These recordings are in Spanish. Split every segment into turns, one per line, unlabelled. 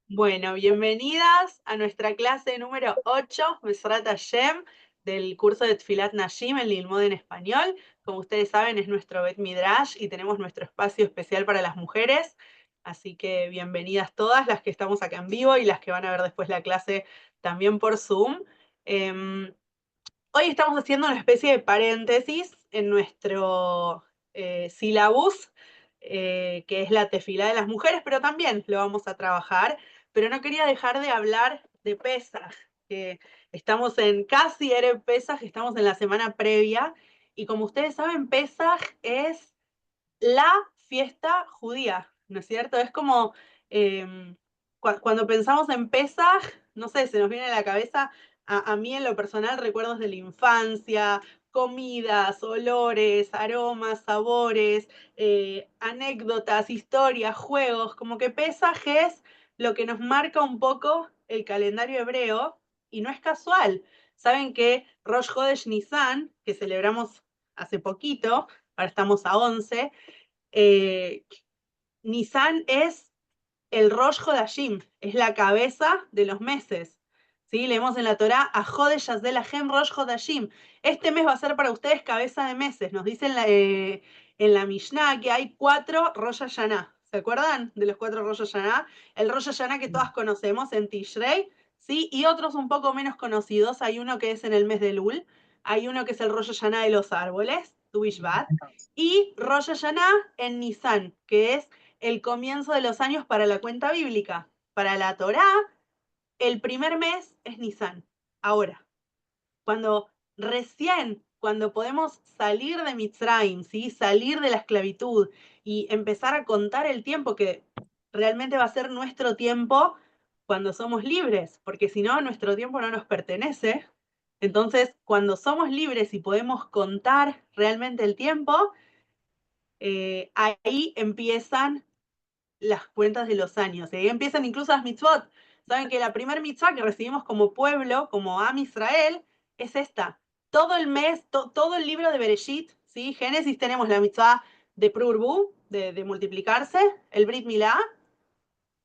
Bueno, bienvenidas a nuestra clase número 8, Besrat Hashem, del curso de Tfilat Nashim en Lilmod en español. Como ustedes saben, es nuestro Bet Midrash y tenemos nuestro espacio especial para las mujeres. Así que bienvenidas todas las que estamos acá en vivo y las que van a ver después la clase también por Zoom. Hoy estamos haciendo una especie de paréntesis en nuestro sílabus, que es la tefilá de las mujeres, pero también lo vamos a trabajar. Pero no quería dejar de hablar de Pesaj, que estamos en casi Erev Pesaj, estamos en la semana previa, y como ustedes saben, Pesaj es la fiesta judía, ¿no es cierto? Es como cuando pensamos en Pesaj, no sé, se nos viene a la cabeza, a mí en lo personal, recuerdos de la infancia, comidas, olores, aromas, sabores, anécdotas, historias, juegos, como que Pesaj es lo que nos marca un poco el calendario hebreo, y no es casual. Saben que Rosh Hodesh Nisan, que celebramos hace poquito, ahora estamos a 11, eh, Nisan es el Rosh Hodashim, es la cabeza de los meses. ¿Sí? Leemos en la Torá, a Jodesh Hem Rosh Hodashim. Este mes va a ser para ustedes cabeza de meses. Nos dicen en la Mishnah que hay 4 Rosh Hashanah. ¿Se acuerdan de los 4 Rosh Hashanah? El Rosh Hashanah que todas conocemos en Tishrei, ¿sí? Y otros un poco menos conocidos. Hay uno que es en el mes de Elul, hay uno que es el Rosh Hashanah de los árboles, Tu Bishvat, y Rosh Hashanah en Nisan, que es el comienzo de los años para la cuenta bíblica. Para la Torá, el primer mes es Nisan. Ahora, cuando podemos salir de Mitzrayim, ¿sí? Salir de la esclavitud y empezar a contar el tiempo que realmente va a ser nuestro tiempo cuando somos libres, porque si no, nuestro tiempo no nos pertenece. Entonces, cuando somos libres y podemos contar realmente el tiempo, ahí empiezan las cuentas de los años. Y ahí empiezan incluso las mitzvot. Saben que la primer mitzvah que recibimos como pueblo, como Am Israel, es esta. Todo el mes, todo el libro de Bereshit, ¿sí? Génesis, tenemos la mitzvah de Prurbu, de multiplicarse, el Brit Milá,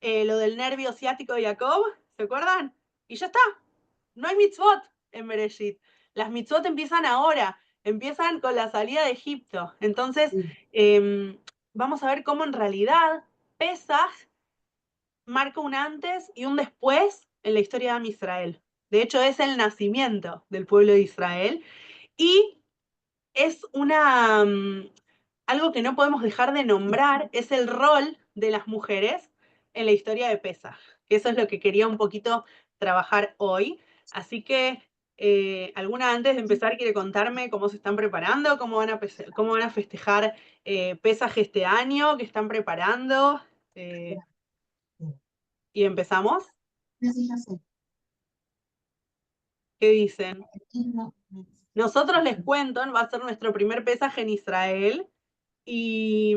lo del nervio ciático de Jacob, ¿se acuerdan? Y ya está. No hay mitzvot en Bereshit. Las mitzvot empiezan ahora, empiezan con la salida de Egipto. Entonces, vamos a ver cómo en realidad Pesaj marca un antes y un después en la historia de Am Israel. De hecho, es el nacimiento del pueblo de Israel y es algo que no podemos dejar de nombrar, es el rol de las mujeres en la historia de Pesaj. Eso es lo que quería un poquito trabajar hoy. Así que, ¿alguna antes de empezar quiere contarme cómo se están preparando, cómo van a festejar Pesaj este año, qué están preparando? ¿Y empezamos? ¿Qué dicen? Nosotros les cuento, va a ser nuestro primer pesaje en Israel y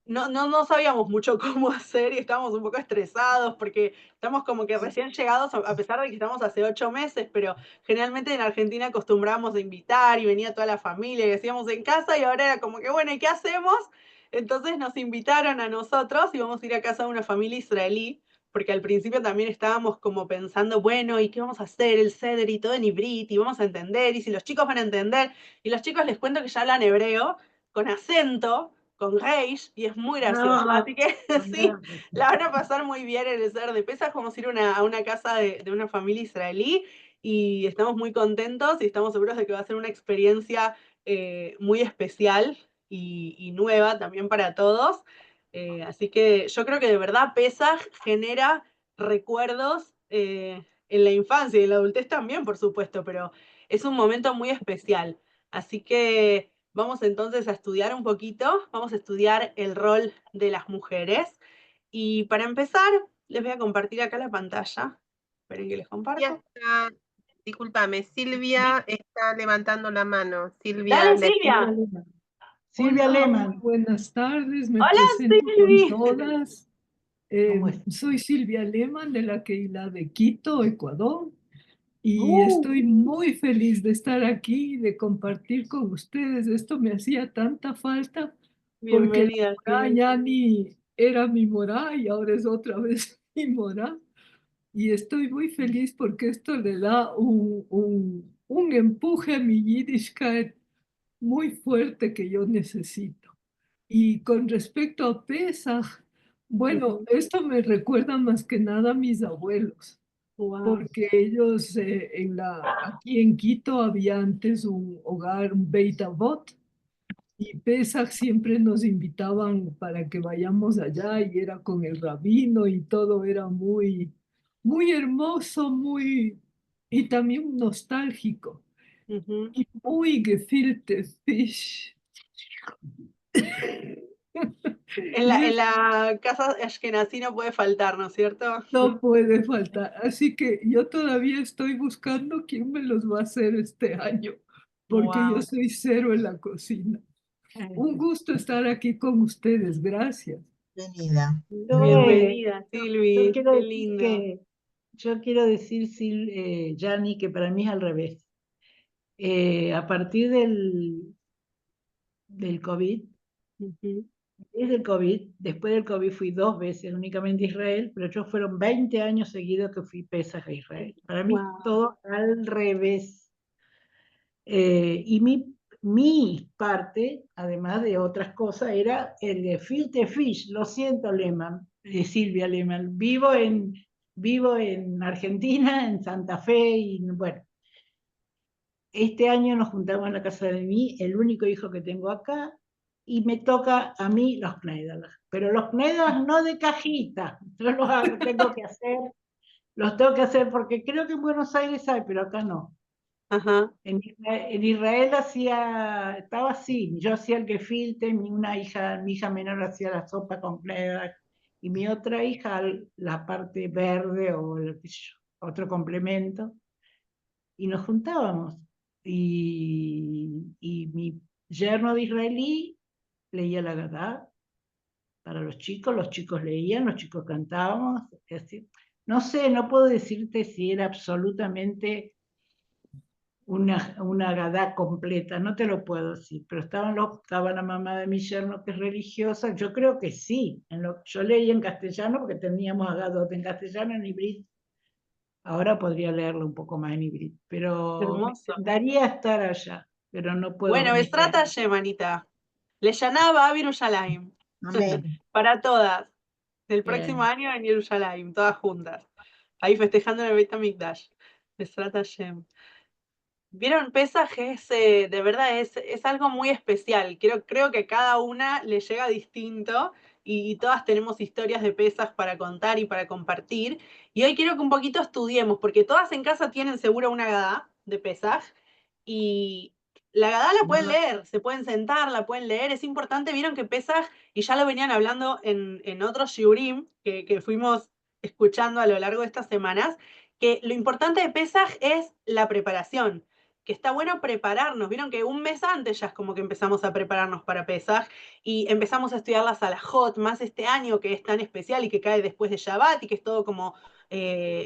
no sabíamos mucho cómo hacer y estábamos un poco estresados porque estamos como que recién llegados, a pesar de que estamos hace 8 meses, pero generalmente en Argentina acostumbrábamos a invitar y venía toda la familia y hacíamos en casa, y ahora era como que, bueno, ¿y qué hacemos? Entonces nos invitaron a nosotros y vamos a ir a casa de una familia israelí, porque al principio también estábamos como pensando, bueno, ¿y qué vamos a hacer? El ceder y todo en ibrit, y vamos a entender, y si los chicos van a entender, y los chicos les cuento que ya hablan hebreo, con acento, con Reish, y es muy gracioso.
No,
Así que sí, la van a pasar muy bien en el Ceder de Pesaj. Vamos a ir a una casa de una familia israelí y estamos muy contentos y estamos seguros de que va a ser una experiencia muy especial y nueva también para todos. Así que yo creo que de verdad Pesaj genera recuerdos en la infancia y en la adultez también, por supuesto, pero es un momento muy especial. Así que vamos entonces a estudiar un poquito, vamos a estudiar el rol de las mujeres. Y para empezar, les voy a compartir acá la pantalla. Esperen que les
ya
comparto.
está, discúlpame, Silvia está levantando la mano. Silvia
Dale,
Le.
Silvia.
Silvia Lehmann, buenas tardes, me
Hola,
presento con
Silvi.
todas. Soy Silvia Lehmann de la Keilah de Quito, Ecuador, y estoy muy feliz de estar aquí, de compartir con ustedes. Esto me hacía tanta falta porque la
Bienvenida,
verdad
Silvi.
ya era mi morá y ahora es otra vez mi morá. Y estoy muy feliz porque esto le da un empuje a mi Yiddishkeit muy fuerte que yo necesito. Y con respecto a Pesaj, bueno, esto me recuerda más que nada a mis abuelos,
Wow.
porque ellos aquí en Quito había antes un hogar, un Beit Avot, y Pesaj siempre nos invitaban para que vayamos allá y era con el rabino y todo era muy, muy hermoso, y también nostálgico
Ujú.
y muy gefilte fish. Y
En
es
la casa ashkenazí no puede faltar, ¿no es cierto?
No puede faltar. Así que yo todavía estoy buscando quién me los va a hacer este año, porque yo
Wow.
soy cero en la cocina. Un gusto estar aquí con ustedes. Gracias.
Bienvenida.
Yo,
Bienvenida,
yo
Silvi,
quiero
qué
decir
lindo.
Yanni, que para mí es al revés. A partir del COVID,
Ujú.
desde el COVID, después del COVID fui 2 veces únicamente a Israel, pero yo fueron 20 años seguidos que fui pesas a Israel. Para mí
Wow.
todo al revés. Y mi parte, además de otras cosas, era el de Filte Fish. Lo siento, Lehmann, Silvia Lehmann. Vivo en Argentina, en Santa Fe, y bueno, este año nos juntamos en la casa de mí, el único hijo que tengo acá, y me toca a mí los Kneidlach. Pero los Kneidlach no de cajita, yo los tengo que hacer porque creo que en Buenos Aires hay, pero acá no.
Ajá.
En Israel estaba así, yo hacía el gefilte, mi hija menor hacía la sopa completa y mi otra hija la parte verde o otro complemento y nos juntábamos. Y mi yerno de israelí leía la Gadá para los chicos leían, los chicos cantábamos. Así. No sé, no puedo decirte si era absolutamente una gadá completa, no te lo puedo decir, pero estaba la mamá de mi yerno que es religiosa, yo creo que sí, yo leí en castellano porque teníamos a Gadot en castellano, en hibrid, ahora podría leerlo un poco más en hibrid, pero me
Hermoso.
encantaría estar allá, pero no puedo
Bueno,
venir.
Besrat Hashem, Anita. Leshaná va a Yerushalayim.
Amén.
Para todas. El próximo
Bien.
año en Yerushalayim, todas juntas. Ahí festejando en el Beit HaMikdash. Besrat Hashem. Vieron, Pesaj de verdad, es algo muy especial. Creo que cada una le llega distinto y todas tenemos historias de Pesaj para contar y para compartir. Y hoy quiero que un poquito estudiemos, porque todas en casa tienen seguro una Gadá de Pesaj y la Gadá la pueden leer, se pueden sentar, la pueden leer. Es importante, vieron que Pesaj, y ya lo venían hablando en otros shiurim que fuimos escuchando a lo largo de estas semanas, que lo importante de Pesaj es la preparación, que está bueno prepararnos. Vieron que un mes antes ya es como que empezamos a prepararnos para Pesaj y empezamos a estudiar las alajot, más este año que es tan especial y que cae después de Shabbat y que es todo como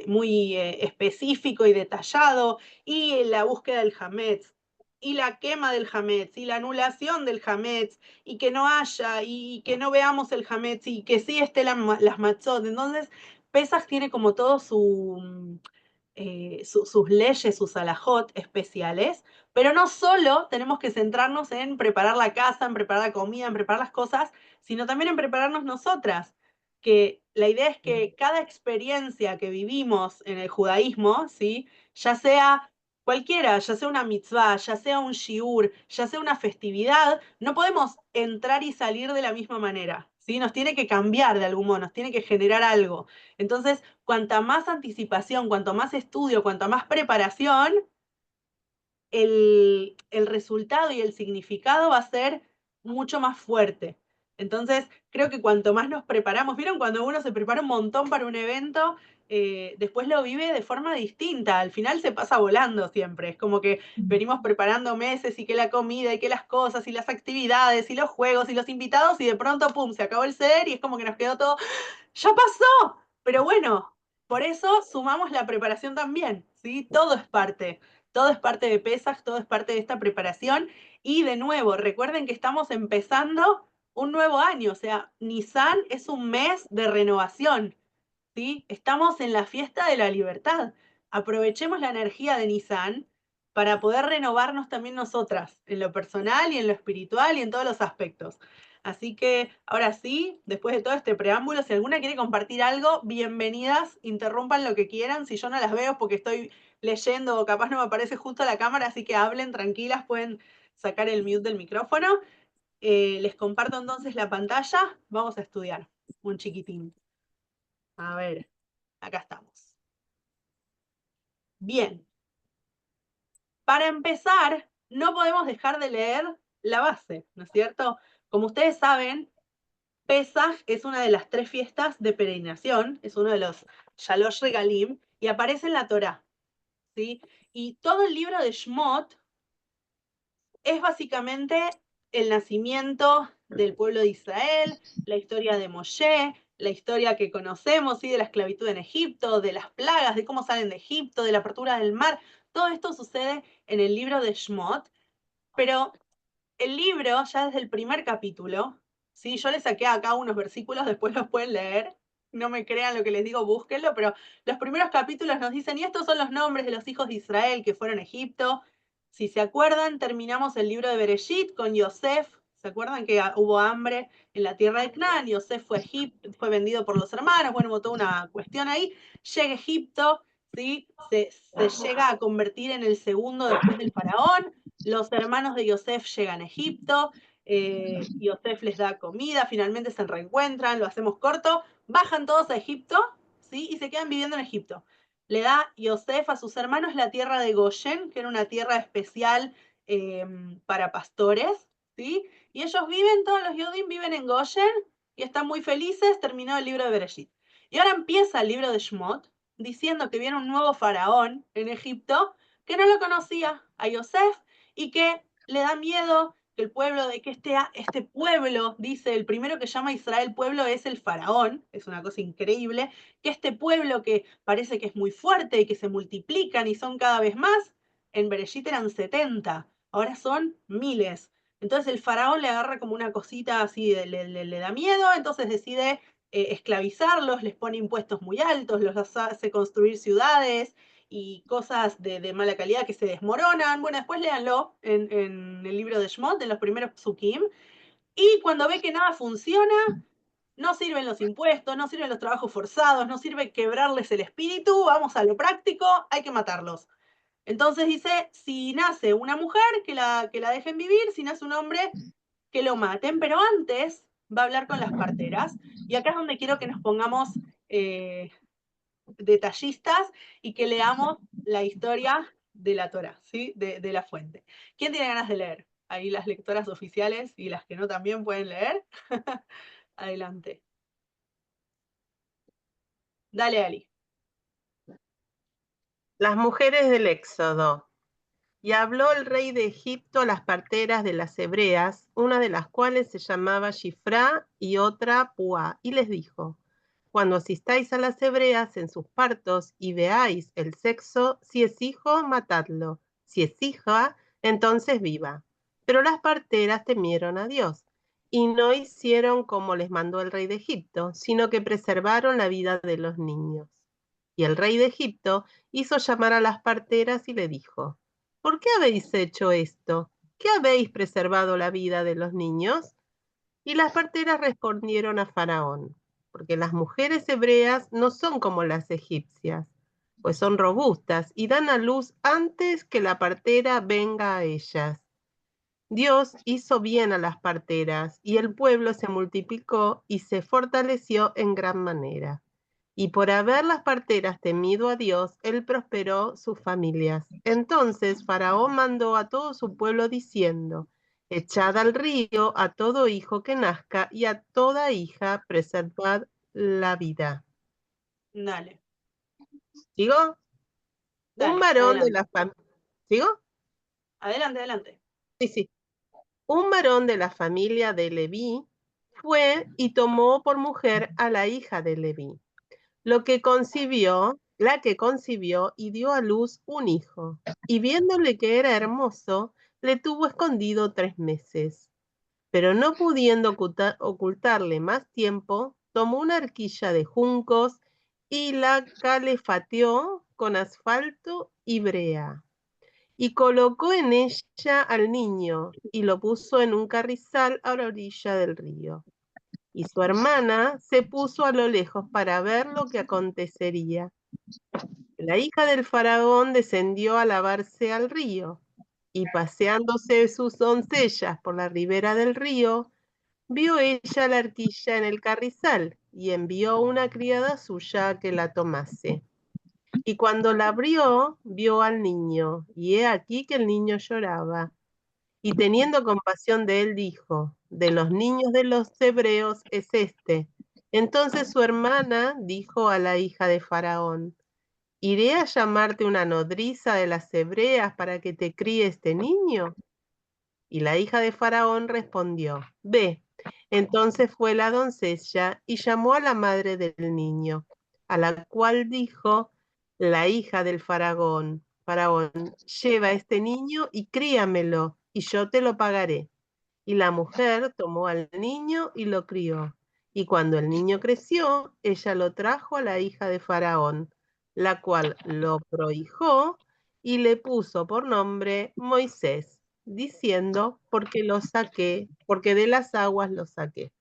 muy específico y detallado, y la búsqueda del Hametz, y la quema del Hametz, y la anulación del Hametz, y que no haya, y que no veamos el Hametz, y que sí esté las matzot. Entonces, Pesaj tiene como todo sus leyes, sus alajot especiales, pero no solo tenemos que centrarnos en preparar la casa, en preparar la comida, en preparar las cosas, sino también en prepararnos nosotras, que la idea es que cada experiencia que vivimos en el judaísmo, ¿sí? Ya sea cualquiera, ya sea una mitzvah, ya sea un shiur, ya sea una festividad, no podemos entrar y salir de la misma manera, ¿sí? Nos tiene que cambiar de algún modo, nos tiene que generar algo. Entonces, cuanta más anticipación, cuanto más estudio, cuanto más preparación, el resultado y el significado va a ser mucho más fuerte. Entonces, creo que cuanto más nos preparamos, ¿vieron? Cuando uno se prepara un montón para un evento, después lo vive de forma distinta. Al final se pasa volando siempre. Es como que venimos preparando meses y que la comida y que las cosas y las actividades y los juegos y los invitados y de pronto, pum, se acabó el ser y es como que nos quedó todo ya pasó, pero bueno, por eso sumamos la preparación también, ¿sí? Todo es parte de Pesaj, todo es parte de esta preparación y de nuevo, recuerden que estamos empezando un nuevo año, o sea, Nisan es un mes de renovación, ¿sí? Estamos en la fiesta de la libertad. Aprovechemos la energía de Nisan para poder renovarnos también nosotras, en lo personal y en lo espiritual y en todos los aspectos. Así que ahora sí, después de todo este preámbulo, si alguna quiere compartir algo, bienvenidas, interrumpan lo que quieran. Si yo no las veo es porque estoy leyendo o capaz no me aparece justo la cámara, así que hablen tranquilas, pueden sacar el mute del micrófono. Les comparto entonces la pantalla. Vamos a estudiar un chiquitín. A ver, acá estamos. Bien. Para empezar, no podemos dejar de leer la base, ¿no es cierto? Como ustedes saben, Pesaj es una de las 3 fiestas de peregrinación, es uno de los Shalosh Regalim, y aparece en la Torá, ¿sí? Y todo el libro de Shmot es básicamente el nacimiento del pueblo de Israel, la historia de Moshe, la historia que conocemos, ¿sí? De la esclavitud en Egipto, de las plagas, de cómo salen de Egipto, de la apertura del mar. Todo esto sucede en el libro de Shmot, pero el libro, ya desde el primer capítulo, ¿sí? Yo les saqué acá unos versículos, después los pueden leer. No me crean lo que les digo, búsquenlo, pero los primeros capítulos nos dicen, y estos son los nombres de los hijos de Israel que fueron a Egipto. Si se acuerdan, terminamos el libro de Bereshit con Yosef. ¿Se acuerdan que hubo hambre en la tierra de Canaán? Yosef fue a Egipto, fue vendido por los hermanos, bueno, hubo toda una cuestión ahí. Llega a Egipto, ¿sí? Se llega a convertir en el segundo después del faraón. Los hermanos de Yosef llegan a Egipto, Yosef les da comida, finalmente se reencuentran, lo hacemos corto, bajan todos a Egipto, ¿sí? Y se quedan viviendo en Egipto. Le da Yosef a sus hermanos la tierra de Goshen, que era una tierra especial para pastores, ¿sí? Y ellos viven, todos los Yodim viven en Goshen y están muy felices, terminó el libro de Bereshit. Y ahora empieza el libro de Shmot, diciendo que viene un nuevo faraón en Egipto que no lo conocía a Yosef y que le da miedo que el pueblo, de que este pueblo, dice, el primero que llama a Israel pueblo es el faraón, es una cosa increíble, que este pueblo que parece que es muy fuerte y que se multiplican y son cada vez más, en Bereshit eran 70, ahora son miles. Entonces el faraón le agarra como una cosita así, le da miedo, entonces decide esclavizarlos, les pone impuestos muy altos, los hace construir ciudades, y cosas de mala calidad que se desmoronan. Bueno, después léanlo en el libro de Shmot, en los primeros psukim. Y cuando ve que nada funciona, no sirven los impuestos, no sirven los trabajos forzados, no sirve quebrarles el espíritu, vamos a lo práctico, hay que matarlos. Entonces dice, si nace una mujer, que la dejen vivir, si nace un hombre, que lo maten, pero antes va a hablar con las parteras. Y acá es donde quiero que nos pongamos detallistas y que leamos la historia de la Torá, ¿sí? De la fuente. ¿Quién tiene ganas de leer? Ahí las lectoras oficiales y las que no también pueden leer. Adelante. Dale, Ali.
Las mujeres del Éxodo. Y habló el rey de Egipto a las parteras de las hebreas, una de las cuales se llamaba Shifra y otra Pua, y les dijo, cuando asistáis a las hebreas en sus partos y veáis el sexo, si es hijo, matadlo, si es hija, entonces viva. Pero las parteras temieron a Dios y no hicieron como les mandó el rey de Egipto, sino que preservaron la vida de los niños. Y el rey de Egipto hizo llamar a las parteras y le dijo, ¿por qué habéis hecho esto? ¿Qué habéis preservado la vida de los niños? Y las parteras respondieron a Faraón, porque las mujeres hebreas no son como las egipcias, pues son robustas y dan a luz antes que la partera venga a ellas. Dios hizo bien a las parteras, y el pueblo se multiplicó y se fortaleció en gran manera. Y por haber las parteras temido a Dios, él prosperó sus familias. Entonces Faraón mandó a todo su pueblo diciendo, echad al río a todo hijo que nazca y a toda hija preservad la vida.
Dale.
¿Sigo? Un
Dale,
varón de
adelante.
la familia. ¿Sigo?
Adelante, adelante.
Sí. Un varón de la familia de Leví fue y tomó por mujer a la hija de Leví, la que concibió y dio a luz un hijo, y viéndole que era hermoso, le tuvo escondido 3 meses. Pero no pudiendo ocultarle más tiempo, tomó una arquilla de juncos y la calefateó con asfalto y brea, y colocó en ella al niño y lo puso en un carrizal a la orilla del río. Y su hermana se puso a lo lejos para ver lo que acontecería. La hija del faraón descendió a lavarse al río, y paseándose sus doncellas por la ribera del río, vio ella la arquilla en el carrizal y envió una criada suya a que la tomase. Y cuando la abrió, vio al niño, y he aquí que el niño lloraba. Y teniendo compasión de él, dijo: de los niños de los hebreos es este. Entonces su hermana dijo a la hija de Faraón: ¿iré a llamarte una nodriza de las hebreas para que te críe este niño? Y la hija de Faraón respondió: ve. Entonces fue la doncella y llamó a la madre del niño, a la cual dijo la hija del Faraón: lleva este niño y críamelo, y yo te lo pagaré. Y la mujer tomó al niño y lo crió. Y cuando el niño creció, ella lo trajo a la hija de Faraón, la cual lo prohijó y le puso por nombre Moisés, diciendo: porque de las aguas lo saqué.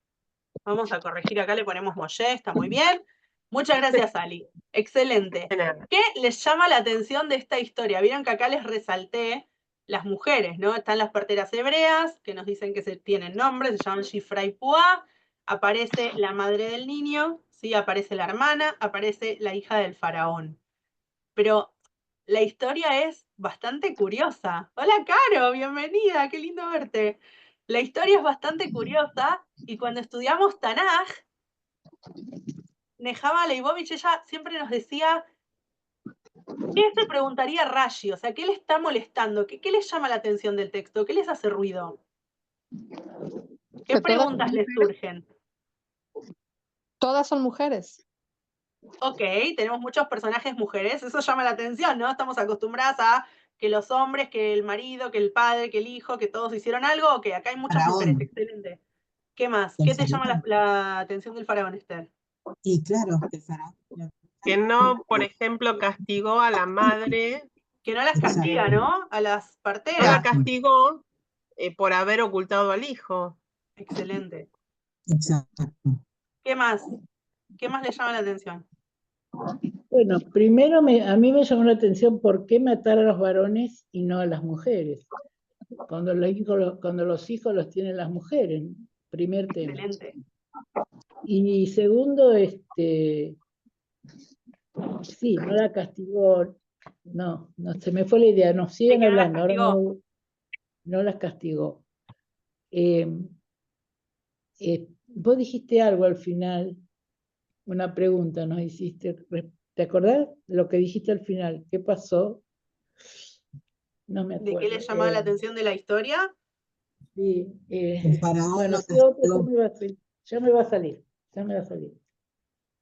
Vamos a corregir acá, le ponemos Moshe, está muy bien. Muchas gracias, Ali. Excelente. ¿Qué les llama la atención de esta historia? Vieron que acá les resalté las mujeres, ¿no? Están las parteras hebreas, que nos dicen que tienen nombre, se llaman Shifra y Puá. Aparece la madre del niño, ¿sí? Aparece la hermana, aparece la hija del faraón. Pero la historia es bastante curiosa. Hola, Caro, bienvenida, qué lindo verte. La historia es bastante curiosa y cuando estudiamos Tanaj, Nehama Leibovich, ella siempre nos decía, ¿qué se preguntaría Rashi? O sea, ¿qué le está molestando? ¿Qué les llama la atención del texto? ¿Qué les hace ruido? ¿Qué preguntas les surgen?
Todas son mujeres.
Ok, tenemos muchos personajes mujeres, eso llama la atención, ¿no? Estamos acostumbradas a que los hombres, que el marido, que el padre, que el hijo, que todos hicieron algo. Ok, acá hay muchas mujeres, excelente. ¿Qué más? ¿Qué te llama la atención del faraón, Esther?
Y claro, el faraón.
Que no, por ejemplo, castigó a la madre.
Que no las castiga, ¿no? A las
No la
parteras.
castigó por haber ocultado al hijo.
Excelente.
Exacto.
¿Qué más? ¿Qué más le llama la atención?
Bueno, primero a mí me llamó la atención por qué matar a los varones y no a las mujeres. Cuando los hijos los tienen las mujeres, primer tema.
Excelente.
Y segundo, sí, no la castigó, no, se me fue la idea, no, siguen
que no las
hablando, ahora
castigó.
no las castigó. Vos dijiste algo al final, una pregunta nos hiciste, ¿te acordás lo que dijiste al final? ¿Qué pasó? No me acuerdo.
¿De qué le llamaba la atención de la historia?
Sí,
El faraón
bueno,
no
¿qué otro
castigó.
ya me va a salir.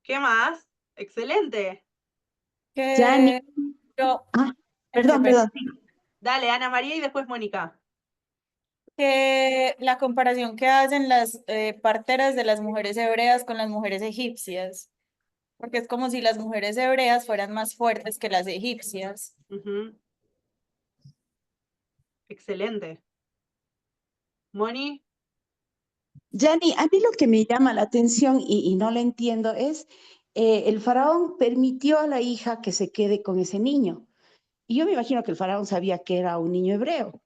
¿Qué más? Excelente.
Yani,
Yo,
perdón.
Dale, Ana María y después Mónica.
que la comparación que hacen las parteras de las mujeres hebreas con las mujeres egipcias, porque es como si las mujeres hebreas fueran más fuertes que las egipcias.
Excelente. Moni.
Yani, a mí lo que me llama la atención y no lo entiendo es, el faraón permitió a la hija que se quede con ese niño. Y yo me imagino que el faraón sabía que era un niño hebreo.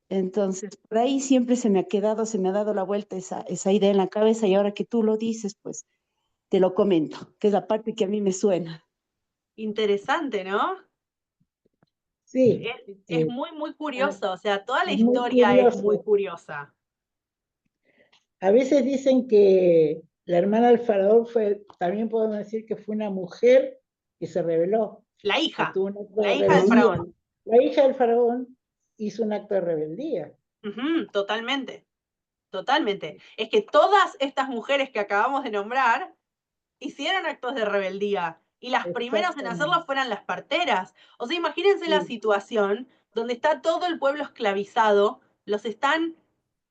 Entonces, por ahí siempre se me ha dado la vuelta esa idea en la cabeza y ahora que tú lo dices, pues te lo comento, que es la parte que a mí me suena.
Interesante, ¿no?
Sí.
Es muy, muy curioso. O sea, toda la
es muy
historia es
curioso.
muy curiosa.
A veces dicen que la hermana del faraón también podemos decir que fue una mujer que se rebeló.
La hija.
Que tuvo un acto
La
de
hija del
rebeldía.
faraón.
La hija del faraón hizo un acto de rebeldía.
Totalmente. Totalmente. Es que todas estas mujeres que acabamos de nombrar hicieron actos de rebeldía. Y las primeras en hacerlo fueron las parteras. O sea, imagínense la situación donde está todo el pueblo esclavizado, los están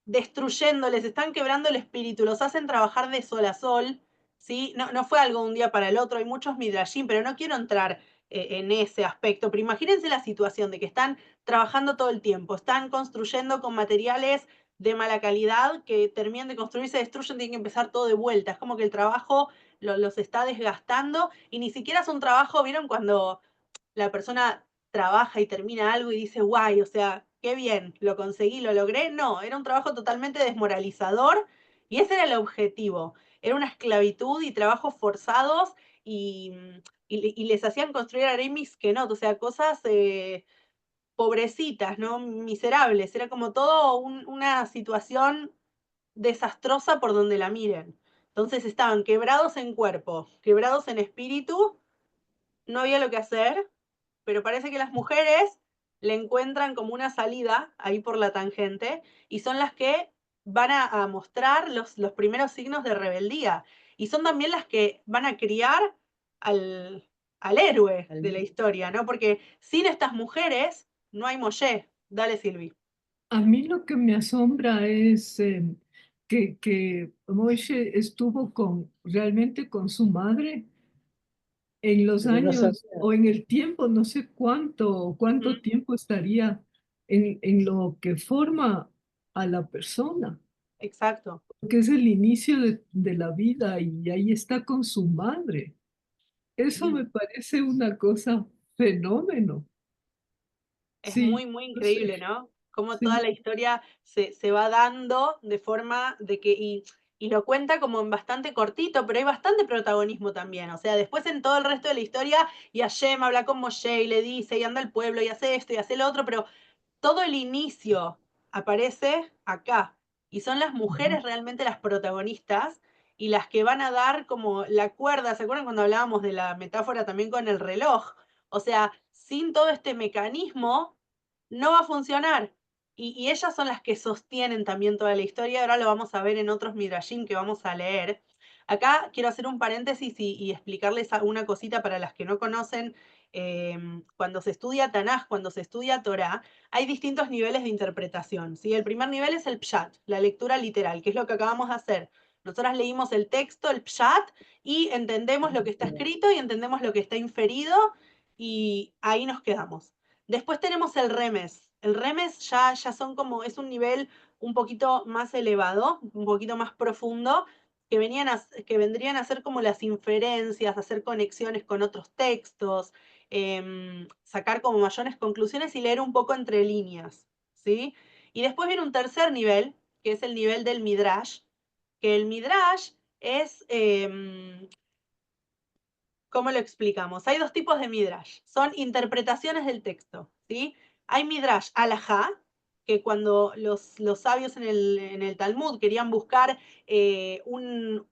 destruyéndoles, están quebrando el espíritu, los hacen trabajar de sol a sol, ¿sí? No fue algo de un día para el otro, hay muchos midrashim, pero no quiero entrar en ese aspecto, pero imagínense la situación de que están trabajando todo el tiempo, están construyendo con materiales de mala calidad que terminan de construir, se destruyen, tienen que empezar todo de vuelta, es como que el trabajo los está desgastando y ni siquiera es un trabajo, ¿vieron? Cuando la persona trabaja y termina algo y dice, guay, o sea, qué bien, lo conseguí, lo logré. No, era un trabajo totalmente desmoralizador y ese era el objetivo. Era una esclavitud y trabajos forzados y, y les hacían construir aremis que no, o sea, cosas pobrecitas, ¿no? Miserables. Era como todo una situación desastrosa por donde la miren. Entonces estaban quebrados en cuerpo, quebrados en espíritu, no había lo que hacer, pero parece que las mujeres le encuentran como una salida ahí por la tangente y son las que van a mostrar los primeros signos de rebeldía y son también las que van a criar al héroe de la historia, ¿no? Porque sin estas mujeres no hay Moshe. Dale, Silvi.
A mí lo que me asombra es que Moshe estuvo realmente con su madre en los
Pero no sabía.
años o en el tiempo, no sé cuánto tiempo estaría en lo que forma a la persona,
Exacto.
que es el inicio de la vida y ahí está con su madre. Eso me parece una cosa fenómeno.
Es
Sí,
muy
no
increíble,
sé,
¿no? Cómo toda
sí.
la historia se va dando de forma de que, y lo cuenta como en bastante cortito, pero hay bastante protagonismo también. O sea, después en todo el resto de la historia, y Hashem habla con Moshe y le dice, y anda al pueblo, y hace esto, y hace lo otro, pero todo el inicio aparece acá. Y son las mujeres realmente las protagonistas y las que van a dar como la cuerda. ¿Se acuerdan cuando hablábamos de la metáfora también con el reloj? O sea, sin todo este mecanismo no va a funcionar. Y ellas son las que sostienen también toda la historia. Ahora lo vamos a ver en otros midrashim que vamos a leer. Acá quiero hacer un paréntesis y explicarles una cosita para las que no conocen. Cuando se estudia Tanaj, cuando se estudia Torah, hay distintos niveles de interpretación, ¿sí? El primer nivel es el pshat, la lectura literal, que es lo que acabamos de hacer. Nosotras leímos el texto, el pshat, y entendemos lo que está escrito y entendemos lo que está inferido, y ahí nos quedamos. Después tenemos el remes. El remes ya son como, es un nivel un poquito más elevado, un poquito más profundo, que vendrían a ser como las inferencias, hacer conexiones con otros textos, sacar como mayores conclusiones y leer un poco entre líneas, ¿sí? Y después viene un tercer nivel, que es el nivel del midrash, que el midrash es, ¿cómo lo explicamos? Hay dos tipos de midrash, son interpretaciones del texto, ¿sí? Hay midrash alajá, que cuando los sabios en el Talmud querían buscar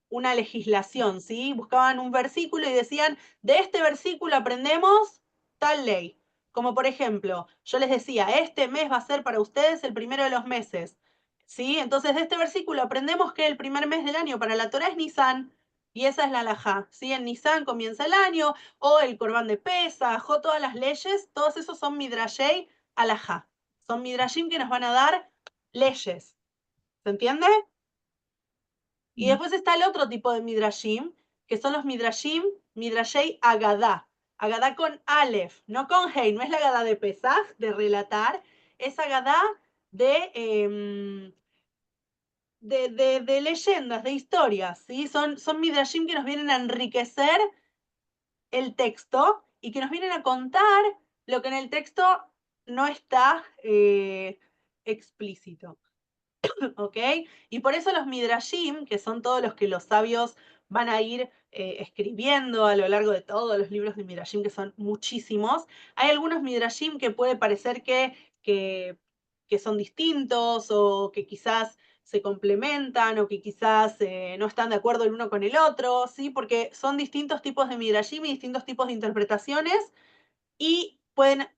una legislación, ¿sí? Buscaban un versículo y decían, de este versículo aprendemos tal ley. Como por ejemplo, yo les decía, este mes va a ser para ustedes el primero de los meses, ¿sí? Entonces de este versículo aprendemos que el primer mes del año para la Torah es Nisan, y esa es la alajá, ¿sí? En Nisan comienza el año, o el Corbán de Pesaj, o todas las leyes, todos esos son midrashei alajá. Son midrashim que nos van a dar leyes. ¿Se entiende? Y después está el otro tipo de midrashim, que son los midrashei agadá. Agadá con Aleph, no con Hei, no es la agadá de Pesaj, de relatar, es agadá de, de leyendas, de historias, ¿sí? Son midrashim que nos vienen a enriquecer el texto y que nos vienen a contar lo que en el texto no está explícito. ¿Ok? Y por eso los midrashim, que son todos los que los sabios van a ir escribiendo a lo largo de todos los libros de midrashim, que son muchísimos, hay algunos midrashim que puede parecer que son distintos o que quizás se complementan o que quizás no están de acuerdo el uno con el otro, ¿sí? Porque son distintos tipos de midrashim y distintos tipos de interpretaciones y pueden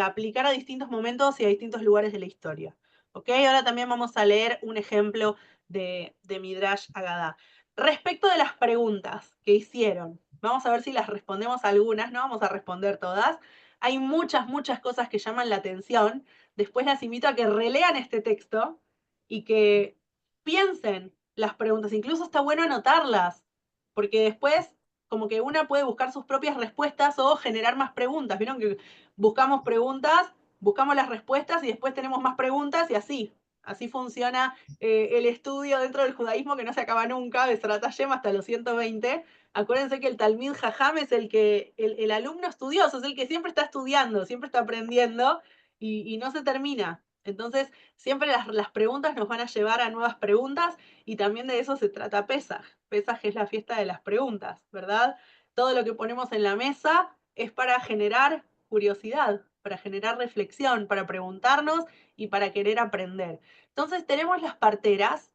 aplicar a distintos momentos y a distintos lugares de la historia. ¿Ok? Ahora también vamos a leer un ejemplo de Midrash Agadá. Respecto de las preguntas que hicieron, vamos a ver si las respondemos algunas, no vamos a responder todas. Hay muchas cosas que llaman la atención. Después las invito a que relean este texto y que piensen las preguntas. Incluso está bueno anotarlas, porque después como que una puede buscar sus propias respuestas o generar más preguntas. ¿Vieron que buscamos preguntas, buscamos las respuestas y después tenemos más preguntas y así? Así funciona el estudio dentro del judaísmo, que no se acaba nunca, de Srat Hashem hasta los 120. Acuérdense que el Talmid Jajam es el alumno estudioso, es el que siempre está estudiando, siempre está aprendiendo y no se termina. Entonces, siempre las preguntas nos van a llevar a nuevas preguntas y también de eso se trata Pesaj. Pesaj es la fiesta de las preguntas, ¿verdad? Todo lo que ponemos en la mesa es para generar curiosidad, para generar reflexión, para preguntarnos y para querer aprender. Entonces tenemos las parteras,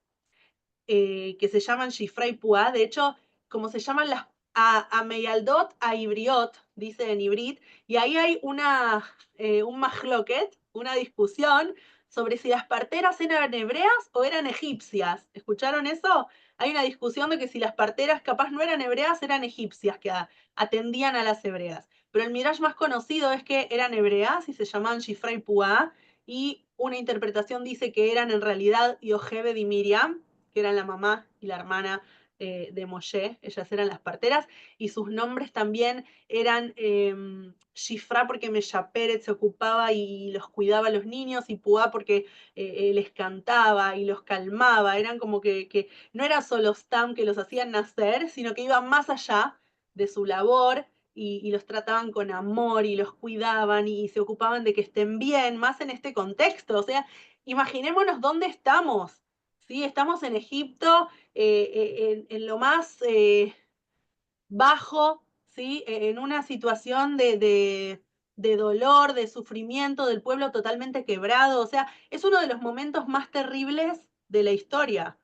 que se llaman Shifra y Puá. De hecho, como se llaman las Ameyaldot a Ibriot, dice en Ibrit, y ahí hay un mahloket, una discusión sobre si las parteras eran hebreas o eran egipcias. ¿Escucharon eso? Hay una discusión de que si las parteras capaz no eran hebreas, eran egipcias, que atendían a las hebreas. Pero el midrash más conocido es que eran hebreas y se llamaban Shifra y Puá, y una interpretación dice que eran en realidad Yocheved y Miriam, que eran la mamá y la hermana de Moshe, ellas eran las parteras, y sus nombres también eran Shifra porque Meshaperet se ocupaba y los cuidaba a los niños, y Puá porque les cantaba y los calmaba. Eran como que no era solo Stam que los hacían nacer, sino que iban más allá de su labor y los trataban con amor y los cuidaban y se ocupaban de que estén bien, más en este contexto. O sea, imaginémonos dónde estamos. ¿Sí? Estamos en Egipto, en lo más bajo, ¿sí? En una situación de dolor, de sufrimiento, del pueblo totalmente quebrado. O sea, es uno de los momentos más terribles de la historia,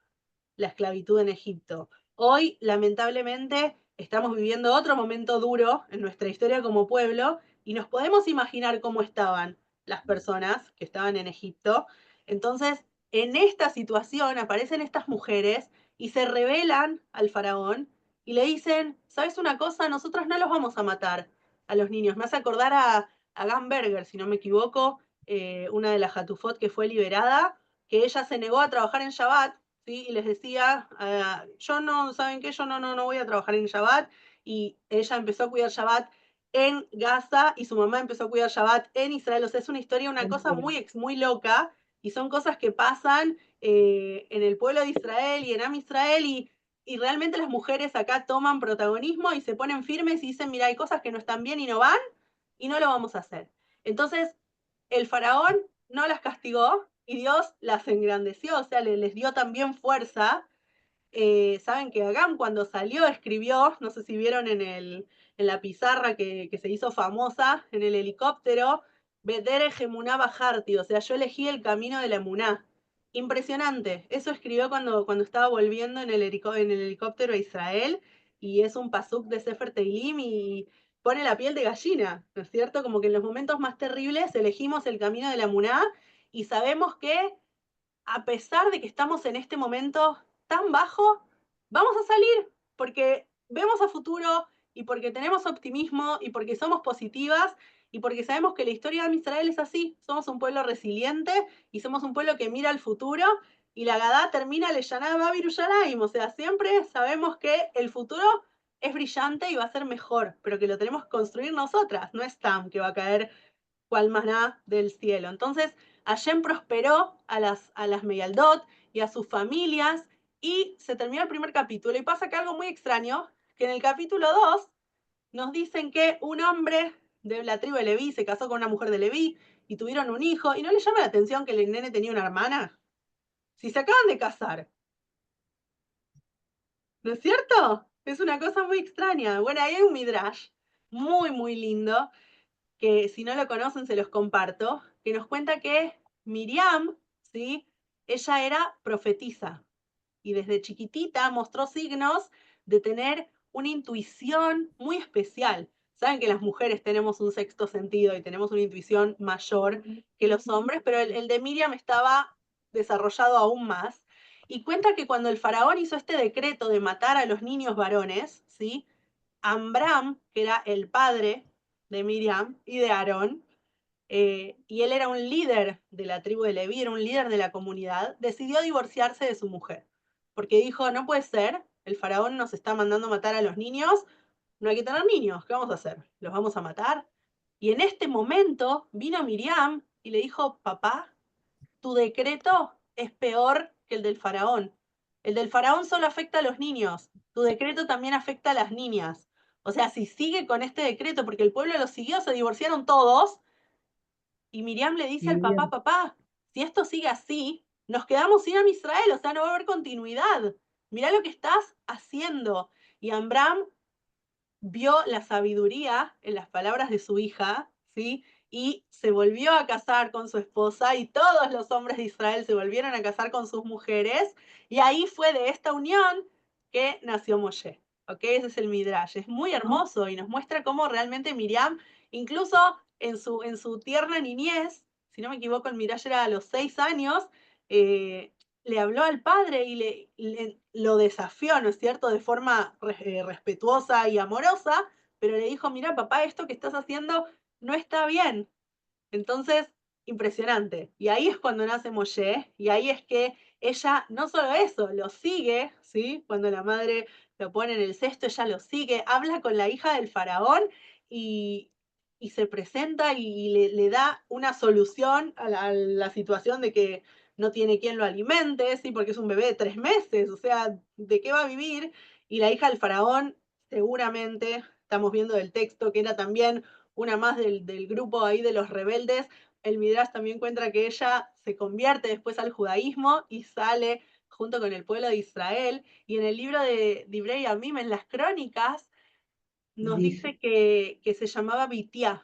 la esclavitud en Egipto. Hoy, lamentablemente, estamos viviendo otro momento duro en nuestra historia como pueblo y nos podemos imaginar cómo estaban las personas que estaban en Egipto. Entonces, en esta situación aparecen estas mujeres y se rebelan al faraón y le dicen, ¿sabes una cosa? Nosotras no los vamos a matar a los niños. Me hace acordar a Gamberger, si no me equivoco, una de las Hatufot que fue liberada, que ella se negó a trabajar en Shabbat, ¿sí? Y les decía, yo no, ¿saben qué? Yo no voy a trabajar en Shabbat. Y ella empezó a cuidar Shabbat en Gaza y su mamá empezó a cuidar Shabbat en Israel. O sea, es una historia, una cosa muy loca, y son cosas que pasan en el pueblo de Israel y en Am Israel, y realmente las mujeres acá toman protagonismo y se ponen firmes y dicen, mira, hay cosas que no están bien y no van, y no lo vamos a hacer. Entonces, el faraón no las castigó y Dios las engrandeció, o sea, les dio también fuerza. Saben que Agam cuando salió escribió, no sé si vieron en la pizarra que se hizo famosa, en el helicóptero, Bedere Gemuná Bajarti, o sea, yo elegí el camino de la Emuná. Impresionante, eso escribió cuando estaba volviendo en el helicóptero a Israel, y es un pasuk de Sefer Teilim y pone la piel de gallina, ¿no es cierto? Como que en los momentos más terribles elegimos el camino de la Emuná y sabemos que a pesar de que estamos en este momento tan bajo, vamos a salir porque vemos a futuro y porque tenemos optimismo y porque somos positivas y porque sabemos que la historia de Israel es así. Somos un pueblo resiliente y somos un pueblo que mira al futuro, y la Gadá termina Leyaná Babir Yerushalayim. O sea, siempre sabemos que el futuro es brillante y va a ser mejor, pero que lo tenemos que construir nosotras, no es Tam que va a caer cual maná del cielo. Entonces, Hashem prosperó a las Meyaldot y a sus familias, y se terminó el primer capítulo. Y pasa que algo muy extraño, que en el capítulo 2 nos dicen que un hombre de la tribu de Leví se casó con una mujer de Leví y tuvieron un hijo, y no le llama la atención que el nene tenía una hermana. Si se acaban de casar, ¿no es cierto? Es una cosa muy extraña. Bueno, ahí hay un midrash muy lindo, que si no lo conocen se los comparto, que nos cuenta que Miriam, ¿sí? Ella era profetisa y desde chiquitita mostró signos de tener una intuición muy especial. Saben que las mujeres tenemos un sexto sentido y tenemos una intuición mayor que los hombres, pero el de Miriam estaba desarrollado aún más. Y cuenta que cuando el faraón hizo este decreto de matar a los niños varones, ¿sí? Amram, que era el padre de Miriam y de Aarón, y él era un líder de la tribu de Leví, era un líder de la comunidad, decidió divorciarse de su mujer, porque dijo, no puede ser, el faraón nos está mandando matar a los niños, no hay que tener niños, ¿qué vamos a hacer? ¿Los vamos a matar? Y en este momento vino Miriam y le dijo, papá, tu decreto es peor que el del faraón. El del faraón solo afecta a los niños, tu decreto también afecta a las niñas. O sea, si sigue con este decreto, porque el pueblo lo siguió, se divorciaron todos, y Miriam le dice al papá,
Miriam,
papá, si esto sigue así, nos quedamos sin a Israel, o sea, no va a haber continuidad. Mirá lo que estás haciendo. Y Amram vio la sabiduría en las palabras de su hija, ¿sí? Y se volvió a casar con su esposa y todos los hombres de Israel se volvieron a casar con sus mujeres y ahí fue de esta unión que nació Moshe. ¿Ok? Ese es el Midrash. Es muy hermoso y nos muestra cómo realmente Miriam, incluso en su tierna niñez, si no me equivoco, el Midrash era a los 6 años, le habló al padre y lo desafió, ¿no es cierto?, de forma respetuosa y amorosa, pero le dijo, mira, papá, esto que estás haciendo no está bien. Entonces, impresionante. Y ahí es cuando nace Moshe, y ahí es que ella no solo eso, lo sigue, ¿sí? Cuando la madre lo pone en el cesto, ella lo sigue, habla con la hija del faraón y, y se presenta y le da una solución a la situación de que no tiene quien lo alimente, ¿sí? Porque es un bebé de 3 meses, o sea, ¿de qué va a vivir? Y la hija del faraón, seguramente, estamos viendo del texto, que era también una más del grupo ahí de los rebeldes, el Midrash también cuenta que ella se convierte después al judaísmo y sale junto con el pueblo de Israel. Y en el libro de Divrei Yamim, en las crónicas, nos
dice,
dice que se llamaba Bitiá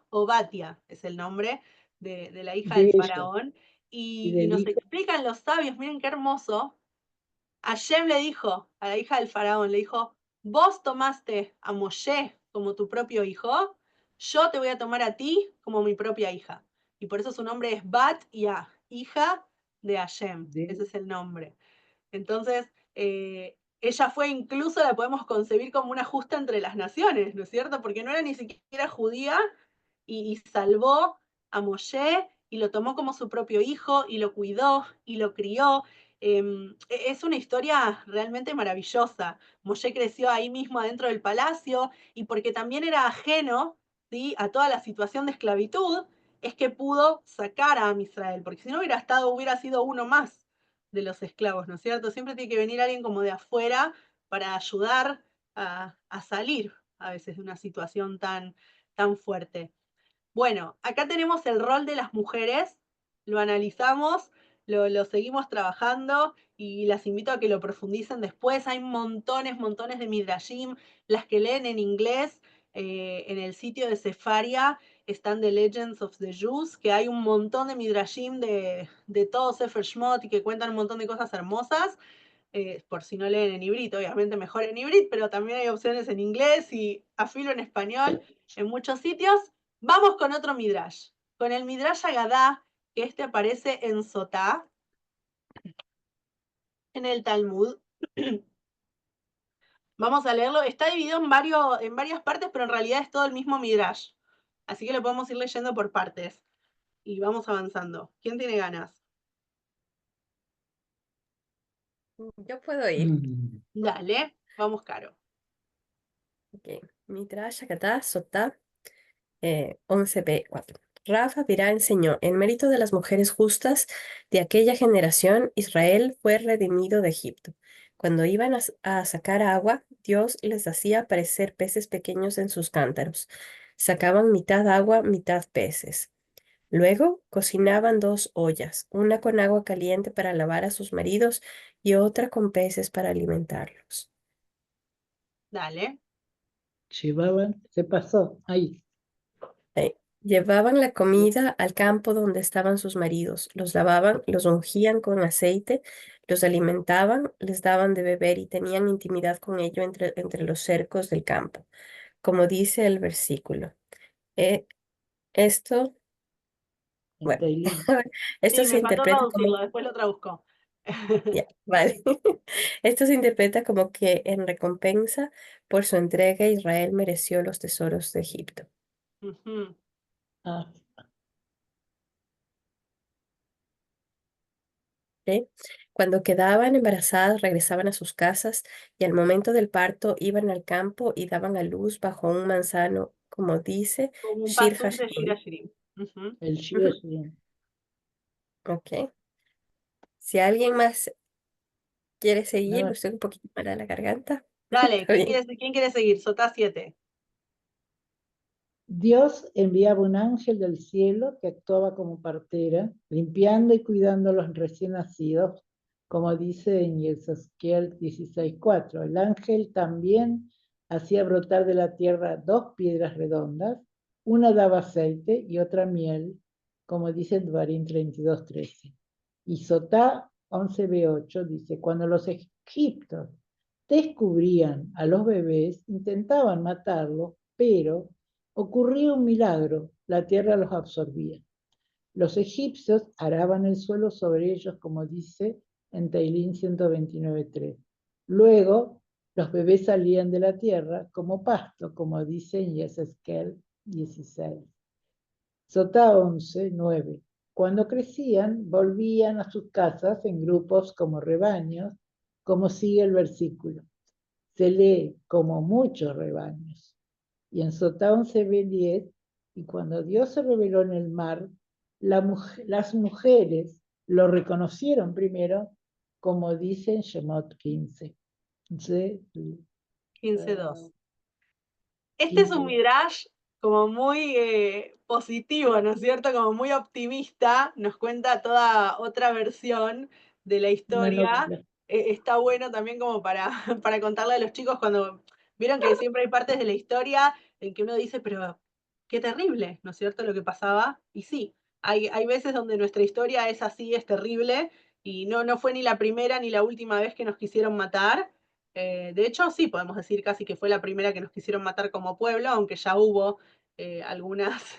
o Batia es el nombre de la hija
de
del
ella
faraón.
y
Y
del
nos
hijo
explican los sabios, miren qué hermoso, Hashem le dijo a la hija del faraón, le dijo, vos tomaste a Moshe como tu propio hijo, yo te voy a tomar a ti como mi propia hija. Y por eso su nombre es Bat Ya, hija de Hashem.
de
Ese es el nombre. Entonces, ella fue incluso, la podemos concebir como una justa entre las naciones, ¿no es cierto? Porque no era ni siquiera judía y salvó a Moshe y lo tomó como su propio hijo y lo cuidó y lo crió. Es una historia realmente maravillosa. Moshe creció ahí mismo adentro del palacio y porque también era ajeno, ¿sí?, a toda la situación de esclavitud, es que pudo sacar a Israel, porque si no hubiera sido uno más de los esclavos, ¿no es cierto? Siempre tiene que venir alguien como de afuera para ayudar a salir a veces de una situación tan fuerte. Bueno, acá tenemos el rol de las mujeres, lo analizamos, lo seguimos trabajando y las invito a que lo profundicen después. Hay montones de midrashim, las que leen en inglés, en el sitio de Sefaria están The Legends of the Jews, que hay un montón de midrashim de todo Sefer Shmot y que cuentan un montón de cosas hermosas. Por si no leen en hibrit, obviamente mejor en hibrit, pero también hay opciones en inglés y a filo en español en muchos sitios. Vamos con otro midrash, con el midrash Agadá, que este aparece en Sotá, en el Talmud. Vamos a leerlo, está dividido en varias partes, pero en realidad es todo el mismo midrash. Así que lo podemos ir leyendo por partes y vamos avanzando. ¿Quién tiene ganas?
Yo puedo ir.
Dale, vamos, Caro.
Ok. Midrash Agadá Sotá 11b4. Rafa Virá enseñó, en mérito de las mujeres justas de aquella generación, Israel fue redimido de Egipto. Cuando iban a sacar agua, Dios les hacía aparecer peces pequeños en sus cántaros. Sacaban mitad agua, mitad peces. Luego cocinaban 2 ollas, una con agua caliente para lavar a sus maridos y otra con peces para alimentarlos.
Dale.
llevaban, se pasó ahí.
Llevaban la comida al campo donde estaban sus maridos, los lavaban, los ungían con aceite, los alimentaban, les daban de beber y tenían intimidad con ello entre los cercos del campo, como dice el versículo. Esto,
En
bueno,
Teilín.
esto
Sí,
se
me faltó
interpreta como,
traducirlo, después lo traduzco.
ya, vale. Esto se interpreta como que en recompensa por su entrega Israel mereció los tesoros de Egipto.
Ujú.
Ah,
¿Ok? Cuando quedaban embarazadas, regresaban a sus casas y al momento del parto iban al campo y daban a luz bajo un manzano, como dice
Como un
Shir
pasuk de Shir
Hashirim.
Hashirim. Ujú.
el Shir.
Ok. Si alguien más quiere seguir,
No,
lo estoy un poquito mala la garganta.
Dale,
Está bien.
quién quiere seguir? Sotá 7.
Dios enviaba un ángel del cielo que actuaba como partera, limpiando y cuidando a los recién nacidos, como dice en Ezequiel 16:4. El ángel también hacía brotar de la tierra dos piedras redondas, una daba aceite y otra miel, como dice en Dvarim 32:13. Y Sotá 11b8 dice, cuando los egipcios descubrían a los bebés, intentaban matarlos, pero ocurría un milagro, la tierra los absorbía. Los egipcios araban el suelo sobre ellos, como dice en Teilín 129:3. Luego, los bebés salían de la tierra como pasto, como dice en Yeseskel 16. Sotá 11:9. Cuando crecían, volvían a sus casas en grupos como rebaños, como sigue el versículo. Se lee como muchos rebaños. Y en Sotá 11b10, y cuando Dios se reveló en el mar, las mujeres lo reconocieron primero, como dice en Shemot 15.
15:2. Este es un
15.
midrash como muy positivo, ¿no es cierto? Como muy optimista, nos cuenta toda otra versión de la
Una
historia.
novela.
Está bueno también como para, para contarle a los chicos cuando vieron que siempre hay partes de la historia en que uno dice, pero qué terrible, ¿no es cierto? Lo que pasaba. Y sí, hay veces donde nuestra historia es así, es terrible, y no fue ni la primera ni la última vez que nos quisieron matar. De hecho, sí, podemos decir casi que fue la primera que nos quisieron matar como pueblo, aunque ya hubo algunas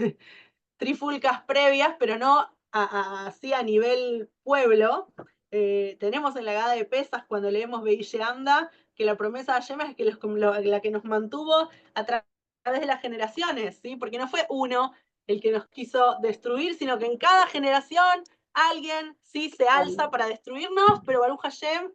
trifulcas previas, pero no así a nivel pueblo. Tenemos en la Gada de Pesas, cuando leemos Anda, que la promesa de Hashem es que la que nos mantuvo a través de las generaciones, ¿sí? Porque no fue uno el que nos quiso destruir, sino que en cada generación alguien sí se alza para destruirnos, pero Baruch Hashem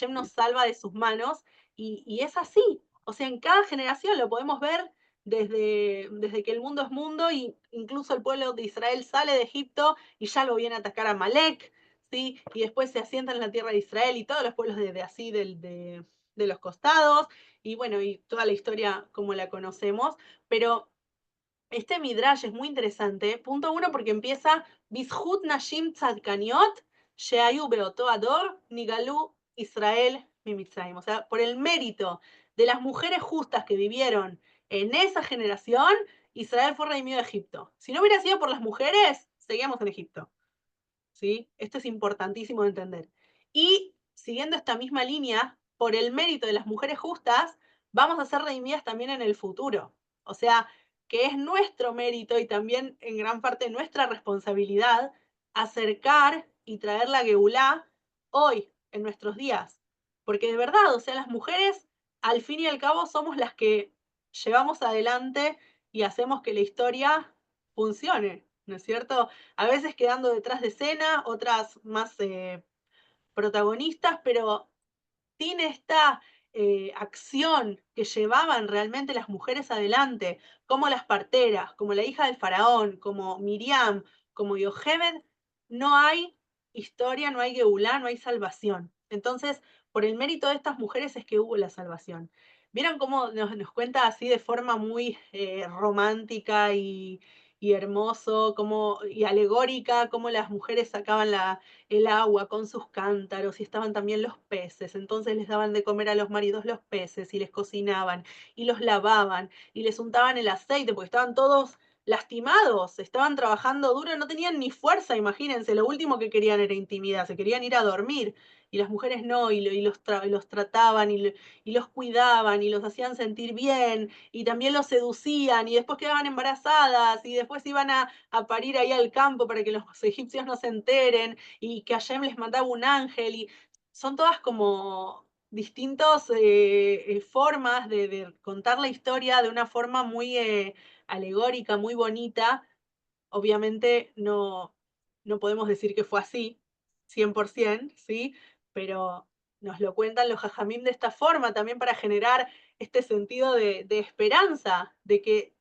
nos salva de sus manos, y es así. O sea, en cada generación lo podemos ver desde que el mundo es mundo, y incluso el pueblo de Israel sale de Egipto y ya lo viene a atacar a Malek, ¿sí? Y después se asienta en la tierra de Israel y todos los pueblos así de los costados, y bueno, y toda la historia como la conocemos. Pero este midrash es muy interesante. Punto uno, porque empieza Bishut Nashim Tzadkaniot, Sheayu Beoto Ador, Nigalú Israel Mimitzrayim. O sea, por el mérito de las mujeres justas que vivieron en esa generación, Israel fue redimido de Egipto. Si no hubiera sido por las mujeres, seguíamos en Egipto. ¿Sí? Esto es importantísimo de entender. Y siguiendo esta misma línea, por el mérito de las mujeres justas, vamos a ser redimidas también en el futuro. O sea, que es nuestro mérito y también en gran parte nuestra responsabilidad acercar y traer la Geulá hoy, en nuestros días. Porque de verdad, o sea, las mujeres, al fin y al cabo, somos las que llevamos adelante y hacemos que la historia funcione, ¿no es cierto? A veces quedando detrás de escena, otras más protagonistas, pero sin esta acción que llevaban realmente las mujeres adelante, como las parteras, como la hija del faraón, como Miriam, como Yocheved, no hay historia, no hay Geulá, no hay salvación. Entonces, por el mérito de estas mujeres es que hubo la salvación. ¿Vieron cómo nos cuenta así de forma muy romántica y hermoso, y alegórica, cómo las mujeres sacaban el agua con sus cántaros, y estaban también los peces? Entonces les daban de comer a los maridos los peces y les cocinaban y los lavaban y les untaban el aceite porque estaban todos lastimados, estaban trabajando duro, no tenían ni fuerza, imagínense, lo último que querían era intimidad, se querían ir a dormir, y las mujeres no, los trataban y los cuidaban y los hacían sentir bien, y también los seducían, y después quedaban embarazadas, y después iban a parir ahí al campo para que los egipcios no se enteren, y que Hashem les mandaba un ángel, y son todas como distintas formas de contar la historia de una forma muy alegórica, muy bonita, Obviamente no podemos decir que fue así, 100%, ¿sí? Pero nos lo cuentan los jajamim de esta forma, también para generar este sentido de esperanza, de que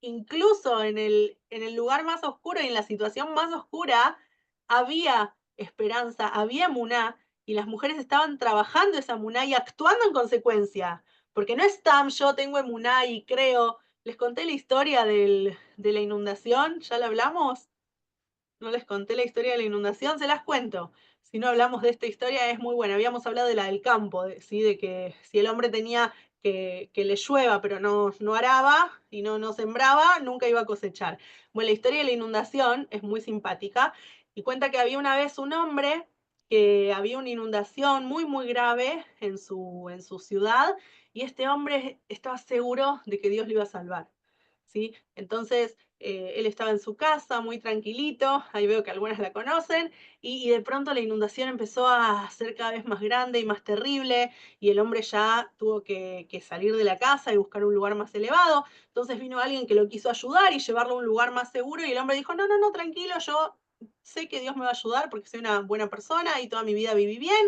incluso en el lugar más oscuro y en la situación más oscura había esperanza, había emuná, y las mujeres estaban trabajando esa emuná y actuando en consecuencia. Porque no es tan yo tengo emuná y creo. Les conté la historia de la inundación, ¿ya la hablamos? No les conté la historia de la inundación, se las cuento. Si no hablamos de esta historia, es muy buena. Habíamos hablado de la del campo, ¿sí? De que si el hombre tenía que le llueva, pero no araba y no sembraba, nunca iba a cosechar. Bueno, la historia de la inundación es muy simpática y cuenta que había una vez un hombre que había una inundación muy, muy grave en su ciudad y este hombre estaba seguro de que Dios lo iba a salvar. ¿Sí? Entonces, él estaba en su casa, muy tranquilito, ahí veo que algunas la conocen, y de pronto la inundación empezó a ser cada vez más grande y más terrible, y el hombre ya tuvo que salir de la casa y buscar un lugar más elevado. Entonces vino alguien que lo quiso ayudar y llevarlo a un lugar más seguro, y el hombre dijo, no, tranquilo, yo sé que Dios me va a ayudar porque soy una buena persona y toda mi vida viví bien.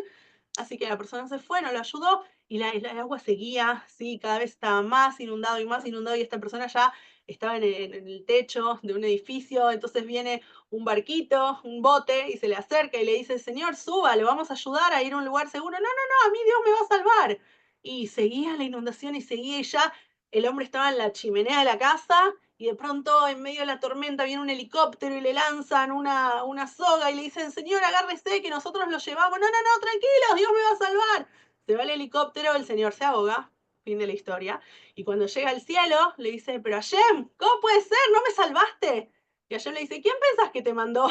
Así que la persona se fue, no lo ayudó, y el agua seguía, ¿sí? Cada vez estaba más inundado y esta persona ya estaba en el techo de un edificio, entonces viene un barquito, un bote, y se le acerca y le dice, señor, suba, le vamos a ayudar a ir a un lugar seguro. No, a mí Dios me va a salvar. Y seguía la inundación y seguía, y ya el hombre estaba en la chimenea de la casa, y de pronto en medio de la tormenta viene un helicóptero y le lanzan una soga y le dicen, señor, agárrese que nosotros lo llevamos. No, tranquilos, Dios me va a salvar. Se va el helicóptero, el señor se ahoga, fin de la historia. Y cuando llega al cielo, le dice, pero Hashem, ¿cómo puede ser? ¿No me salvaste? Y Hashem le dice, ¿quién pensás que te mandó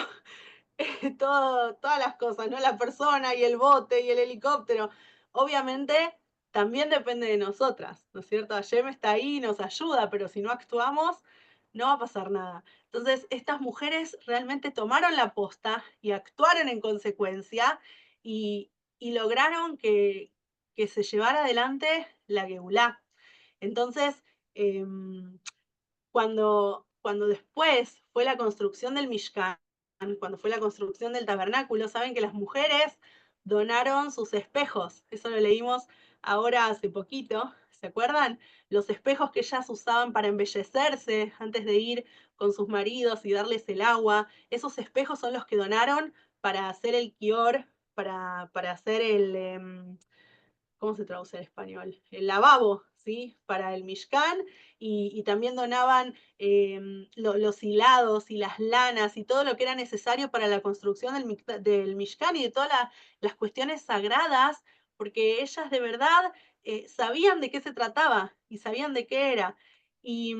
todas las cosas, ¿no? La persona y el bote y el helicóptero. Obviamente, también depende de nosotras, ¿no es cierto? Hashem está ahí, nos ayuda, pero si no actuamos, no va a pasar nada. Entonces, estas mujeres realmente tomaron la posta y actuaron en consecuencia y lograron que se llevara adelante la Geulá. Entonces, cuando después fue la construcción del Mishkan, cuando fue la construcción del tabernáculo, saben que las mujeres donaron sus espejos. Eso lo leímos ahora hace poquito, ¿se acuerdan? Los espejos que ellas usaban para embellecerse antes de ir con sus maridos y darles el agua. Esos espejos son los que donaron para hacer el kior, para hacer ¿cómo se traduce en español? El lavabo, ¿sí? Para el Mishkan, y también donaban los hilados y las lanas y todo lo que era necesario para la construcción del Mishkan y de todas las cuestiones sagradas, porque ellas de verdad sabían de qué se trataba y sabían de qué era. Y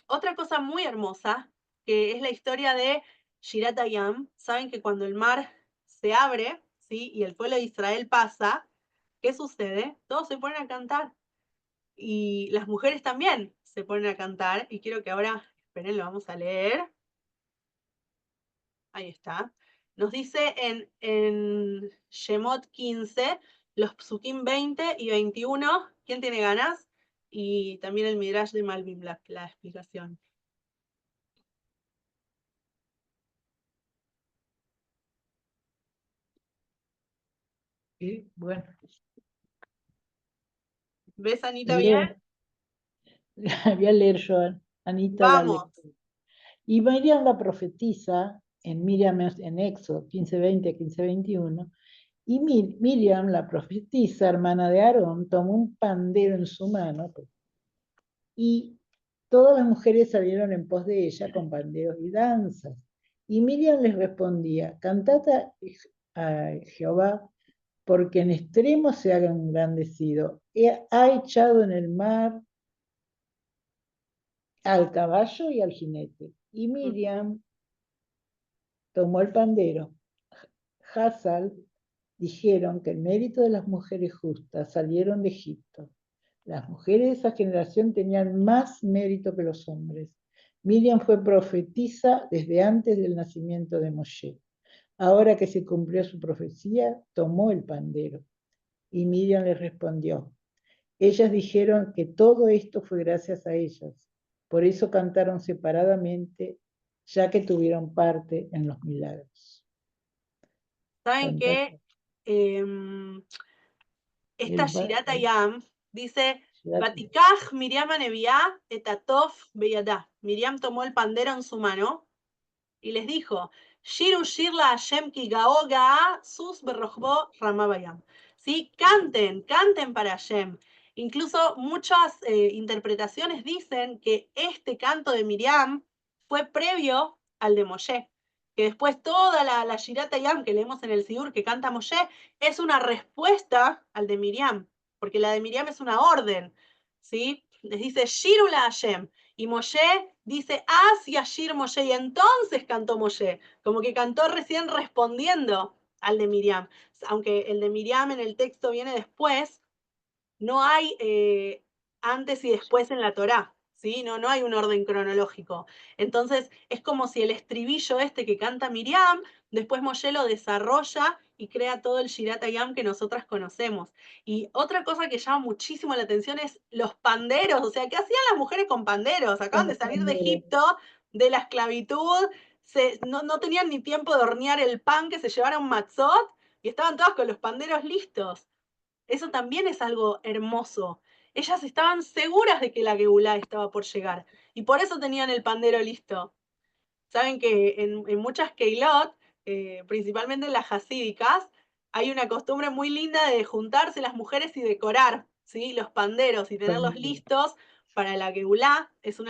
otra cosa muy hermosa, que es la historia de Shirat Hayam, saben que cuando el mar se abre, ¿sí? Y el pueblo de Israel pasa, ¿qué sucede? Todos se ponen a cantar y las mujeres también se ponen a cantar y quiero que ahora, esperen, lo vamos a leer. Ahí está. Nos dice en Shemot 15, los Psukim 20 y 21. ¿Quién tiene ganas? Y también el Midrash de Malvin, la explicación.
Y bueno,
¿Ves, Anita, bien?
voy a leer yo, Anita, dale.
Vamos.
Y Miriam la profetiza, en Éxodo 15:20 a 15:21, y Miriam la profetisa, hermana de Aarón, tomó un pandero en su mano, y todas las mujeres salieron en pos de ella con panderos y danzas. Y Miriam les respondía, cantad a Jehová, porque en extremo se ha engrandecido. Ha echado en el mar al caballo y al jinete. Y Miriam tomó el pandero. Hazal dijeron que el mérito de las mujeres justas salieron de Egipto. Las mujeres de esa generación tenían más mérito que los hombres. Miriam fue profetisa desde antes del nacimiento de Moshe. Ahora que se cumplió su profecía, tomó el pandero. Y Miriam le respondió. Ellas dijeron que todo esto fue gracias a ellas. Por eso cantaron separadamente ya que tuvieron parte en los milagros.
¿Saben qué? Esta Shirat Hayam dice, Vatikaj Miriam Neviá etatov beyadá. Miriam tomó el pandero en su mano y les dijo, Shiru shirla Hashem ki gao gaa sus berrochbo ramabayam. ¿Sí? Canten, canten para Hashem. Incluso muchas interpretaciones dicen que este canto de Miriam fue previo al de Moshe, que después toda la Shirat Hayam que leemos en el Sidur que canta Moshe es una respuesta al de Miriam, porque la de Miriam es una orden, ¿sí? Les dice Shiru la Hashem, y Moshe dice As Yashir Moshe, y entonces cantó Moshe, como que cantó recién respondiendo al de Miriam, aunque el de Miriam en el texto viene después, no hay antes y después en la Torá, ¿sí? No hay un orden cronológico. Entonces es como si el estribillo este que canta Miriam, después Moshe lo desarrolla y crea todo el Shirat Hayam que nosotras conocemos. Y otra cosa que llama muchísimo la atención es los panderos, o sea, ¿qué hacían las mujeres con panderos? Acaban de salir de Egipto, de la esclavitud, no tenían ni tiempo de hornear el pan que se llevara un matzot y estaban todas con los panderos listos. Eso también es algo hermoso. Ellas estaban seguras de que la Geulá estaba por llegar y por eso tenían el pandero listo. Saben que en muchas Keilot, principalmente en las hasídicas, hay una costumbre muy linda de juntarse las mujeres y decorar, ¿sí? Los panderos y tenerlos listos para la Geulá. Es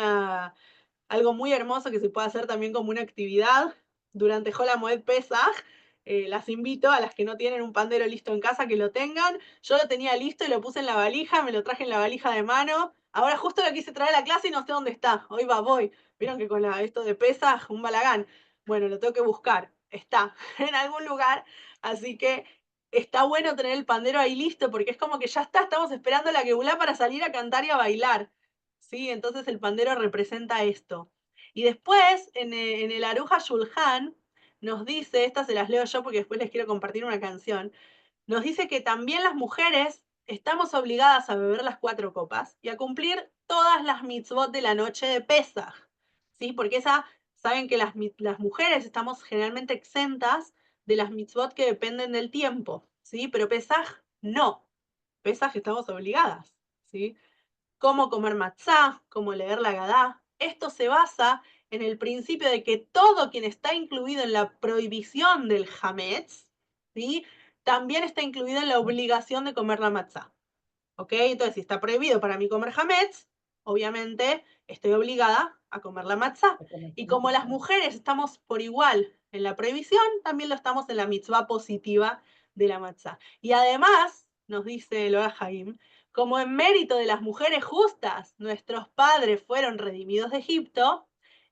algo muy hermoso que se puede hacer también como una actividad durante Hol HaMoed Pesach. Las invito a las que no tienen un pandero listo en casa que lo tengan. Yo lo tenía listo y lo puse en la valija, me lo traje en la valija de mano. Ahora justo lo quise traer a la clase y no sé dónde está. Hoy voy. Vieron que con esto de Pesach, un balagán. Bueno, lo tengo que buscar. Está en algún lugar. Así que está bueno tener el pandero ahí listo porque es como que ya está, estamos esperando la Geulá para salir a cantar y a bailar. ¿Sí? Entonces el pandero representa esto. Y después, en el Aruja Shulchan, nos dice, estas se las leo yo porque después les quiero compartir una canción, nos dice que también las mujeres estamos obligadas a beber las 4 copas y a cumplir todas las mitzvot de la noche de Pesach, ¿sí? Porque saben que las mujeres estamos generalmente exentas de las mitzvot que dependen del tiempo, ¿sí? Pero Pesach no. Pesach estamos obligadas, ¿sí? Cómo comer matzá, cómo leer la Gadá. Esto se basa en el principio de que todo quien está incluido en la prohibición del hametz, ¿sí? También está incluido en la obligación de comer la matzá. ¿Ok? Entonces, si está prohibido para mí comer hametz, obviamente estoy obligada a comer la matzá. Y como las mujeres estamos por igual en la prohibición, también lo estamos en la mitzvah positiva de la matzá. Y además, nos dice el Or HaHaim, como en mérito de las mujeres justas nuestros padres fueron redimidos de Egipto,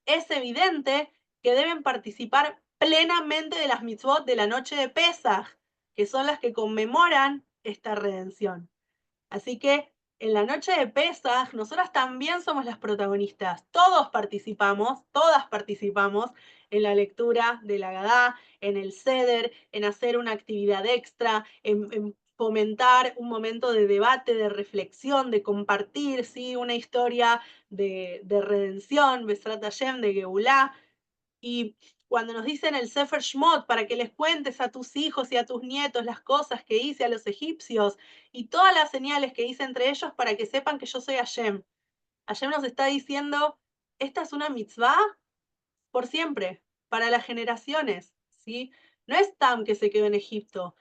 es evidente que deben participar plenamente de las mitzvot de la noche de Pesach, que son las que conmemoran esta redención. Así que en la noche de Pesach, nosotras también somos las protagonistas. Todas participamos en la lectura de la Gadá, en el Seder, en hacer una actividad extra, en fomentar un momento de debate, de reflexión, de compartir, ¿sí? Una historia de redención, Besrat Hashem, de Geulá. Y cuando nos dicen el Sefer Shmot, para que les cuentes a tus hijos y a tus nietos las cosas que hice a los egipcios y todas las señales que hice entre ellos para que sepan que yo soy Hashem. Hashem nos está diciendo, esta es una mitzvah por siempre, para las generaciones, ¿sí? No es Tam que se quedó en Egipto.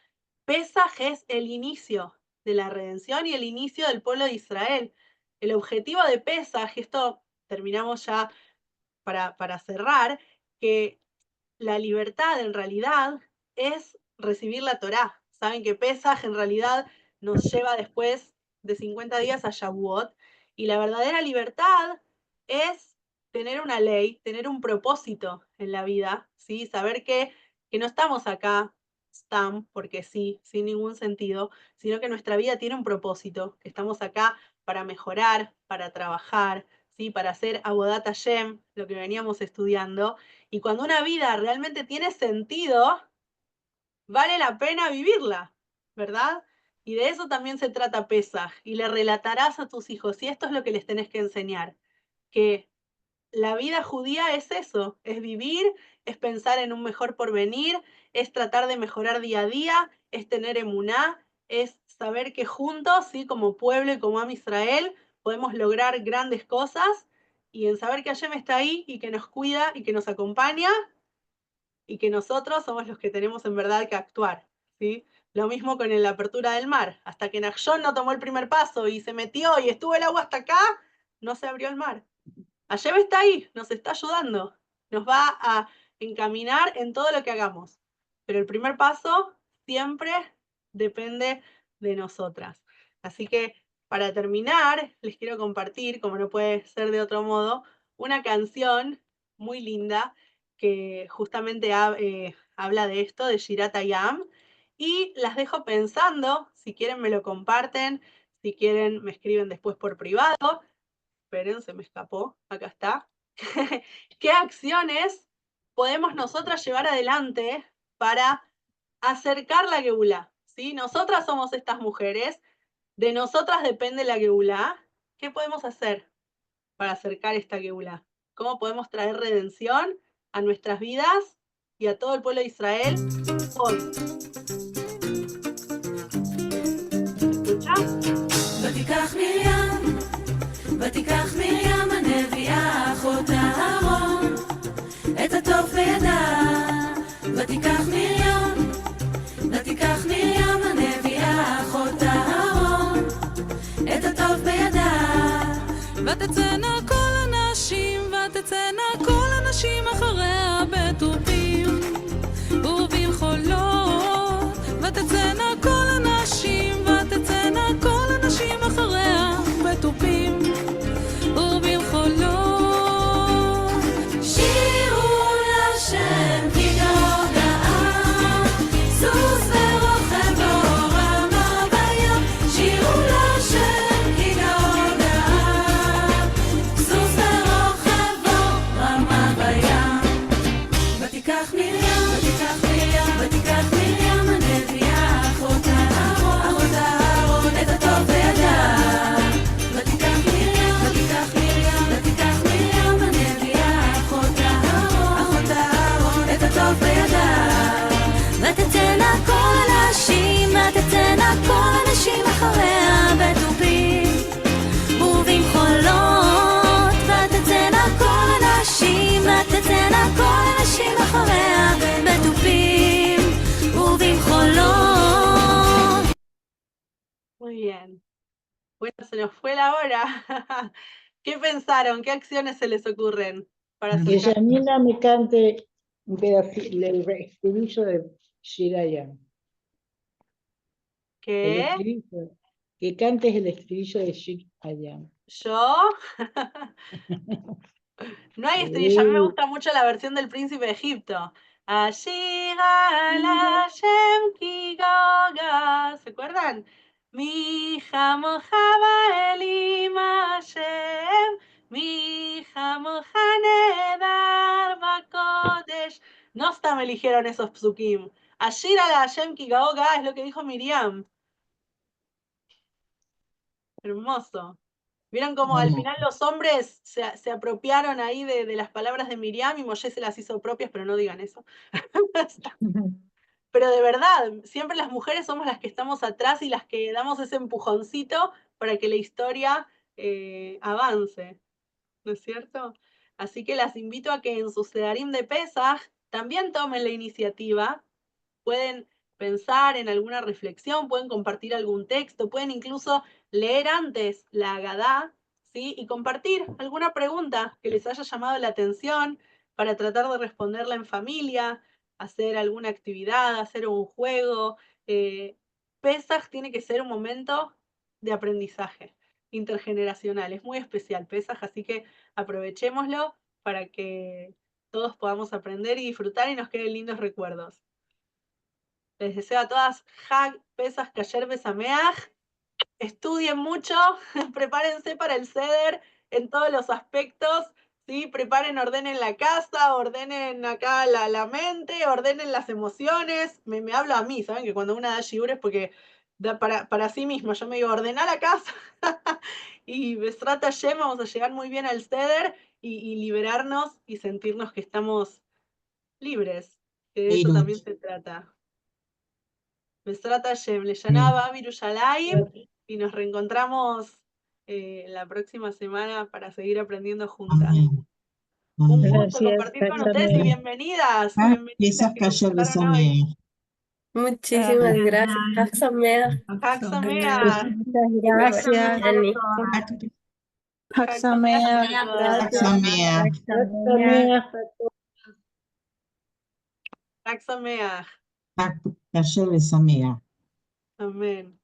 Pesaj es el inicio de la redención y el inicio del pueblo de Israel. El objetivo de Pesaj, y esto terminamos ya para cerrar, que la libertad en realidad es recibir la Torá. Saben que Pesaj en realidad nos lleva después de 50 días a Shavuot, y la verdadera libertad es tener una ley, tener un propósito en la vida, ¿sí? Saber que no estamos acá porque sí, sin ningún sentido, sino que nuestra vida tiene un propósito, que estamos acá para mejorar, para trabajar, ¿sí? Para hacer Avodat Hashem, lo que veníamos estudiando. Y cuando una vida realmente tiene sentido, vale la pena vivirla, ¿verdad? Y de eso también se trata Pesaj. Y le relatarás a tus hijos, y esto es lo que les tenés que enseñar, que la vida judía es eso, es vivir, es pensar en un mejor porvenir, es tratar de mejorar día a día, es tener emuná, es saber que juntos, ¿sí? Como pueblo y como Am Israel, podemos lograr grandes cosas, y en saber que Hashem está ahí y que nos cuida y que nos acompaña, y que nosotros somos los que tenemos en verdad que actuar, ¿sí? Lo mismo con la apertura del mar. Hasta que Nachshon no tomó el primer paso y se metió y estuvo el agua hasta acá, no se abrió el mar. Hashem está ahí, nos está ayudando, nos va a encaminar en todo lo que hagamos. Pero el primer paso siempre depende de nosotras. Así que para terminar, les quiero compartir, como no puede ser de otro modo, una canción muy linda que justamente habla de esto, de Shirat Hayam, y las dejo pensando. Si quieren me lo comparten, si quieren me escriben después por privado. Esperen, se me escapó, acá está. ¿Qué acciones podemos nosotras llevar adelante para acercar la Geulá? ¿Sí? Nosotras somos estas mujeres, de nosotras depende la Geulá. ¿Qué podemos hacer para acercar esta Geulá? ¿Cómo podemos traer redención a nuestras vidas y a todo el pueblo de Israel hoy? ¿Escucha?
ותיקח מרים הנביאה אחות אהרון את הטוב בידה ותיקח מרים הנביאה אחות אהרון את הטוב בידה ותצאנה כל הנשים אחריה בתופים ובמחולות ותצאנה כל הנשים אחריה בתופים
Muy bien. Bueno, se nos fue la hora. ¿Qué pensaron? ¿Qué acciones se les ocurren para
Que
acercar?
Janina me cante un pedacito, el estribillo de Shirayam. El
¿Qué?
estribillo. Que cantes el estribillo de Shirayam.
¿Yo? No hay estribillo, a mí me gusta mucho la versión del Príncipe de Egipto. Ashiga la Shem Kigoga. ¿Se acuerdan? Mi mojaba Elim Hashem, mi mojanedar bakodesh. No hasta me eligieron esos psukim. Ashira la Hashem Kigoga es lo que dijo Miriam. Hermoso. ¿Vieron cómo al final los hombres se apropiaron ahí de las palabras de Miriam y Moshe se las hizo propias, pero no digan eso? Pero de verdad, siempre las mujeres somos las que estamos atrás y las que damos ese empujoncito para que la historia avance, ¿no es cierto? Así que las invito a que en su Sedarim de Pesaj también tomen la iniciativa. Pueden pensar en alguna reflexión, pueden compartir algún texto, pueden incluso leer antes la Agadá, ¿sí? Y compartir alguna pregunta que les haya llamado la atención para tratar de responderla en familia, hacer alguna actividad, hacer un juego. Pesaj tiene que ser un momento de aprendizaje intergeneracional, es muy especial Pesaj, así que aprovechémoslo para que todos podamos aprender y disfrutar y nos queden lindos recuerdos. Les deseo a todas Hag, Pesaj, Kasher, Besameach. Estudien mucho, prepárense para el Seder en todos los aspectos, ¿sí? Preparen, ordenen la casa, ordenen acá la mente, ordenen las emociones. Me hablo a mí, ¿saben? Que cuando una da shiur es porque para sí mismo. Yo me digo, ordena la casa y Besrat Hashem, vamos a llegar muy bien al Seder y liberarnos y sentirnos que estamos libres, que de eso también se trata. Besrat Hashem, Leyaná Bab Yerushalayim, y nos reencontramos la próxima semana para seguir aprendiendo juntas.
Amén.
Un
Amén.
gusto compartir con ustedes y bienvenidas, bienvenidas que nos contaron hoy.
Muchísimas gracias. Chag Sameach.
Chag Sameach.
Muchas gracias.
Jenny.
Chag Sameach.
Chag Sameach.
Chag Sameach.
Chag Kasher Sameach.
Amén.